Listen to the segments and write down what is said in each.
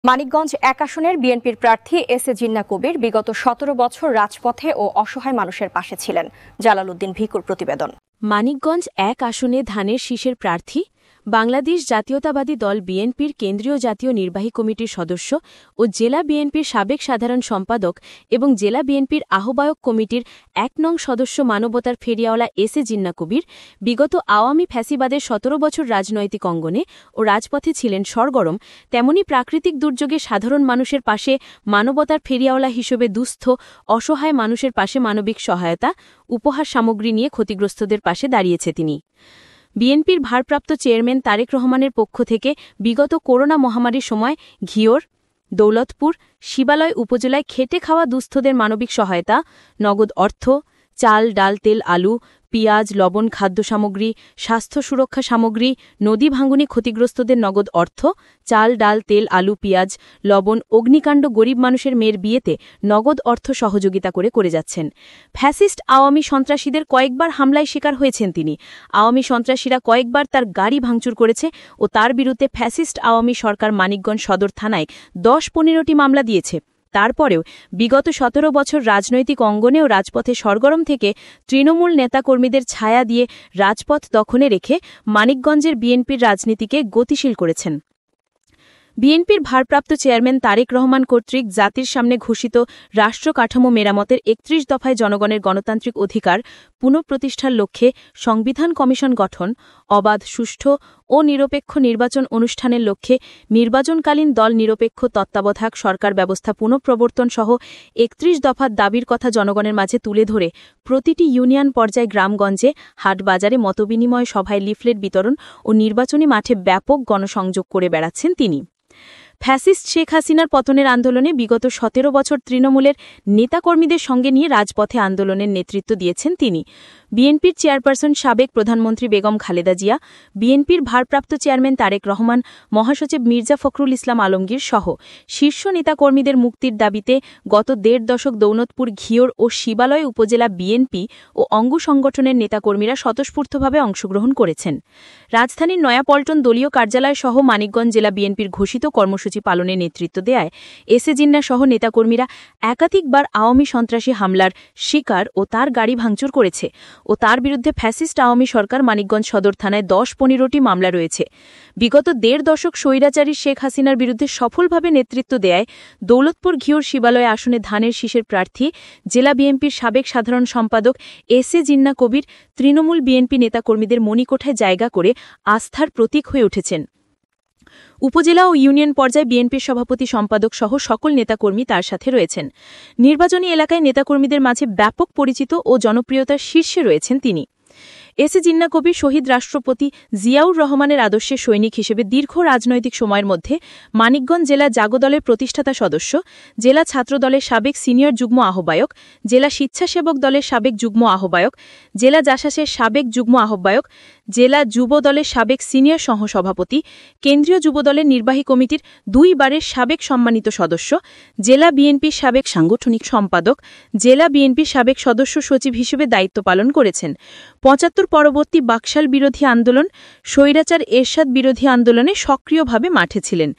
মানিকগঞ্জ ১ আসনের বিএনপির প্রার্থী এস এ জিন্নাহ কবির বিগত ১৭ বছর রাজপথে ও অসহায় মানুষের পাশে ছিলেন। জালালউদ্দিন ভিকুর প্রতিবেদন। মানিকগঞ্জ ১ আসনে ধানের শীষের প্রার্থী, বাংলাদেশ জাতীয়তাবাদী দল বিএনপির কেন্দ্রীয় জাতীয় নির্বাহী কমিটির সদস্য ও জেলা বিএনপির সাবেক সাধারণ সম্পাদক এবং জেলা বিএনপির আহ্বায়ক কমিটির ১ নং সদস্য মানবতার ফেরিয়াওয়ালা এস এ জিন্নাহ কবির বিগত আওয়ামী ফ্যাসিবাদের ১৭ বছর রাজনৈতিক অঙ্গনে ও রাজপথে ছিলেন সরগরম, তেমনি প্রাকৃতিক দুর্যোগে সাধারণ মানুষের পাশে মানবতার ফেরিয়াওয়ালা হিসেবে দুস্থ অসহায় মানুষের পাশে মানবিক সহায়তা, উপহার সামগ্রী নিয়ে ক্ষতিগ্রস্তদের পাশে দাঁড়িয়েছে তিনি। বিএনপির ভারপ্রাপ্ত চেয়ারম্যান তারেক রহমানের পক্ষ থেকে বিগত করোনা মহামারীর সময় ঘিওর, দৌলতপুর, শিবালয় উপজেলায় খেটে খাওয়া দুস্থদের মানবিক সহায়তা, নগদ অর্থ, চাল, ডাল, তেল, আলু, পেঁয়াজ, লবণ, খাদ্য সামগ্রী, স্বাস্থ্য সুরক্ষা সামগ্রী, নদী ভাঙনে ক্ষতিগ্রস্তদের নগদ অর্থ, চাল, ডাল, তেল, আলু, পেঁয়াজ, লবণ, অগ্নিকাণ্ড, গরিব মানুষের মেয়ের বিয়েতে নগদ অর্থ সহযোগিতা করে যাচ্ছেন। ফ্যাসিস্ট আওয়ামী সন্ত্রাসীদের কয়েকবার হামলায় শিকার হয়েছেন তিনি। আওয়ামী সন্ত্রাসীরা কয়েকবার তার গাড়ি ভাঙচুর করেছে ও তার বিরুদ্ধে ফ্যাসিস্ট আওয়ামী সরকার মানিকগঞ্জ সদর থানায় ১০-১৫টি মামলা দিয়েছে। তারপরেও বিগত ১৭ বছর রাজনৈতিক অঙ্গনে ও রাজপথে সরগরম থেকে তৃণমূল নেতাকর্মীদের ছায়া দিয়ে রাজপথ দখলে রেখে মানিকগঞ্জের বিএনপির রাজনীতিকে গতিশীল করেছেন। বিএনপির ভারপ্রাপ্ত চেয়ারম্যান তারেক রহমান কর্তৃক জাতির সামনে ঘোষিত রাষ্ট্র কাঠামো মেরামতের ৩১ দফায় জনগণের গণতান্ত্রিক অধিকার পুনঃপ্রতিষ্ঠার লক্ষ্যে সংবিধান কমিশন গঠন, অবাধ, সুষ্ঠু ও নিরপেক্ষ নির্বাচন অনুষ্ঠানের লক্ষ্যে নির্বাচনকালীন দল নিরপেক্ষ তত্ত্বাবধায়ক সরকার ব্যবস্থা পুনঃপ্রবর্তন সহ ৩১ দফার দাবির কথা জনগণের মাঝে তুলে ধরে প্রতিটি ইউনিয়ন পর্যায়ে গ্রামগঞ্জে, হাটবাজারে মতবিনিময় সভায় লিফলেট বিতরণ ও নির্বাচনী মাঠে ব্যাপক গণসংযোগ করে বেড়াচ্ছেন তিনি। ফ্যাসিস্ট শেখ হাসিনার পতনের আন্দোলনে বিগত ১৭ বছর তৃণমূলের নেতাকর্মীদের সঙ্গে নিয়ে রাজপথে আন্দোলনের নেতৃত্ব দিয়েছেন তিনি। বিএনপির চেয়ারপারসন সাবেক প্রধানমন্ত্রী বেগম খালেদা জিয়া, বিএনপির ভারপ্রাপ্ত চেয়ারম্যান তারেক রহমান, মহাসচিব মির্জা ফখরুল ইসলাম আলমগীর সহ শীর্ষ নেতাকর্মীদের মুক্তির দাবিতে গত ১.৫ দশক দৌলতপুর, ঘিওর ও শিবালয় উপজেলা বিএনপি ও অঙ্গ সংগঠনের নেতাকর্মীরা স্বতঃস্ফূর্তভাবে অংশগ্রহণ করেছেন। রাজধানীর নয়াপল্টন দলীয় কার্যালয় সহ মানিকগঞ্জ জেলা বিএনপির ঘোষিত কর্মসূচি পালনে নেতৃত্ব দেয় এস এ জিন্নাহ সহ নেতাকর্মীরা একাধিকবার আওয়ামী সন্ত্রাসী হামলার শিকার ও তার গাড়ি ভাঙচুর করেছে ও তার বিরুদ্ধে ফ্যাসিস্ট আওয়ামী সরকার মানিকগঞ্জ সদর থানায় ১০-১৫টি মামলা রয়েছে। বিগত ১.৫ দশক স্বৈরাচারী শেখ হাসিনার বিরুদ্ধে সফলভাবে নেতৃত্ব দেয় দৌলতপুর, ঘিওর, শিবালয় আসনে ধানের শীষের প্রার্থী জেলা বিএনপির সাবেক সাধারণ সম্পাদক S A Jinnah Kabir Trinamool BNP নেতাকর্মীদের মণিকোঠায় জায়গা করে আস্থার প্রতীক হয়ে উঠেছেন। উপজেলা ও ইউনিয়ন পর্যায়ে বিএনপির সভাপতি, সম্পাদক সহ সকল নেতাকর্মী তার সাথে রয়েছেন। নির্বাচনী এলাকায় নেতাকর্মীদের মাঝে ব্যাপক পরিচিত ও জনপ্রিয়তার শীর্ষে রয়েছেন তিনি। এস এ জিন্নাহ কবির শহীদ রাষ্ট্রপতি জিয়াউর রহমানের আদর্শের সৈনিক হিসেবে দীর্ঘ রাজনৈতিক সময়ের মধ্যে মানিকগঞ্জ জেলা জাগদলের প্রতিষ্ঠাতা সদস্য, জেলা ছাত্র দলের সাবেক সিনিয়র যুগ্ম আহ্বায়ক, জেলা স্বেচ্ছাসেবক দলের সাবেক যুগ্ম আহ্বায়ক, জেলা জাসাসের সাবেক যুগ্ম আহ্বায়ক, জেলা যুব দলের সাবেক সিনিয়র সহসভাপতি, কেন্দ্রীয় যুব দলের নির্বাহী কমিটির ২ বারের সাবেক সম্মানিত সদস্য, জেলা বিএনপির সাবেক সাংগঠনিক সম্পাদক, জেলা বিএনপির সাবেক সদস্য সচিব হিসেবে দায়িত্ব পালন করেছেন। ৭৫ পরবর্তী বাকশাল বিরোধী আন্দোলন, স্বৈরাচার এরশাদ বিরোধী আন্দোলনে সক্রিয়ভাবে মাঠে ছিলেন।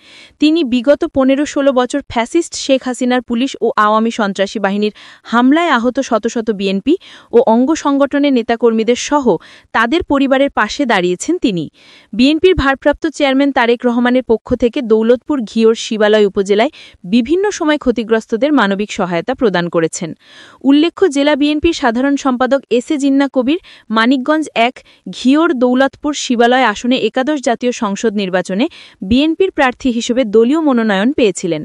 তিনি বিগত ১৫-১৬ বছর ফ্যাসিস্ট শেখ হাসিনার পুলিশ ও আওয়ামী সন্ত্রাসী বাহিনীর হামলায় আহত শত শত বিএনপি ও অঙ্গ সংগঠনের নেতাকর্মীদের সহ তাদের পরিবারের পাশে দাঁড়িয়েছেন তিনি। বিএনপির ভারপ্রাপ্ত চেয়ারম্যান তারেক রহমানের পক্ষ থেকে দৌলতপুর, ঘিওর, শিবালয় উপজেলায় বিভিন্ন সময় ক্ষতিগ্রস্তদের মানবিক সহায়তা প্রদান করেছেন। উল্লেখ্য, জেলা বিএনপির সাধারণ সম্পাদক এস এ জিন্নাহ কবির মানিকগঞ্জ ১, ঘিওর, দৌলতপুর, শিবালয় আসনে একাদশ জাতীয় সংসদ নির্বাচনে বিএনপির প্রার্থী হিসেবে দলীয় মনোনয়ন পেয়েছিলেন।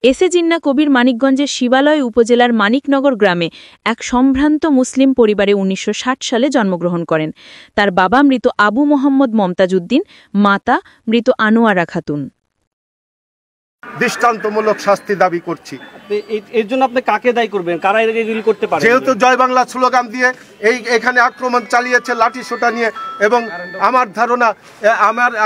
এস এ জিন্নাহ কবির মানিকগঞ্জের শিবালয় উপজেলার মানিকনগর গ্রামে এক সম্ভ্রান্ত মুসলিম পরিবারে ১৯৬০ সালে জন্মগ্রহণ করেন। তার বাবা মৃত আবু মোহাম্মদ মমতাজ উদ্দিন, মাতা মৃত আনোয়ারা খাতুন। দৃষ্টান্তমূলক শাস্তি দাবি করছি। এর জন্য আপনি কাকে দায়ী করবেন? কারা এগুলি করতে পারে? যেহেতু জয় বাংলা স্লোগান দিয়ে এখানে আক্রমণ চালিয়েছে লাঠি সোটা নিয়ে, এবং আমার ধারণা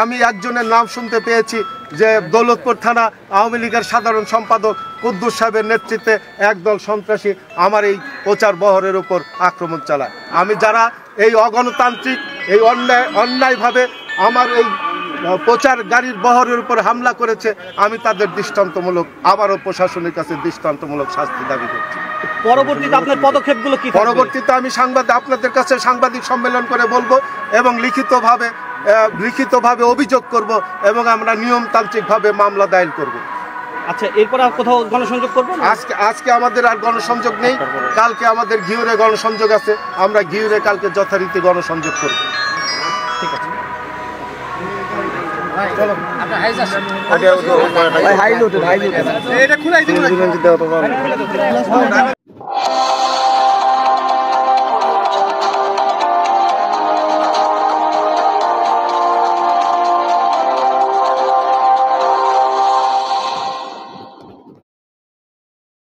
আমি একজনের নাম শুনতে পেয়েছি যে দৌলতপুর থানা আওয়ামী লীগের সাধারণ সম্পাদক কুদ্দুস সাহেবের নেতৃত্বে একদল সন্ত্রাসী আমার এই প্রচার বহরের উপর আক্রমণ চালায়। আমি যারা এই অগণতান্ত্রিক, এই অন্যায়ভাবে আমার এই প্রচার গাড়ির বহরের উপর হামলা করেছে, আমি তাদের দৃষ্টান্তমূলক আবারও প্রশাসনের কাছে দৃষ্টান্তমূলক শাস্তি দাবি করছি। পরবর্তীতে আপনার পদক্ষেপগুলো কি থাকবে? পরবর্তীতে আমি আপনাদের কাছে সাংবাদিক সম্মেলন করে বলবো এবং লিখিতভাবে অভিযোগ করব এবং আমরা নিয়মতান্ত্রিকভাবে মামলা দায়ের করব। আচ্ছা, এরপর আর কোথাও গণসংযোগ করবেন? আজকে আমাদের আর গণসংযোগ নেই, কালকে আমাদের ঘিউরে গণসংযোগ আছে, আমরা ঘিউরে কালকে যথারীতি গণসংযোগ করব। ঠিক আছে। এটা খুলাই দিবেন।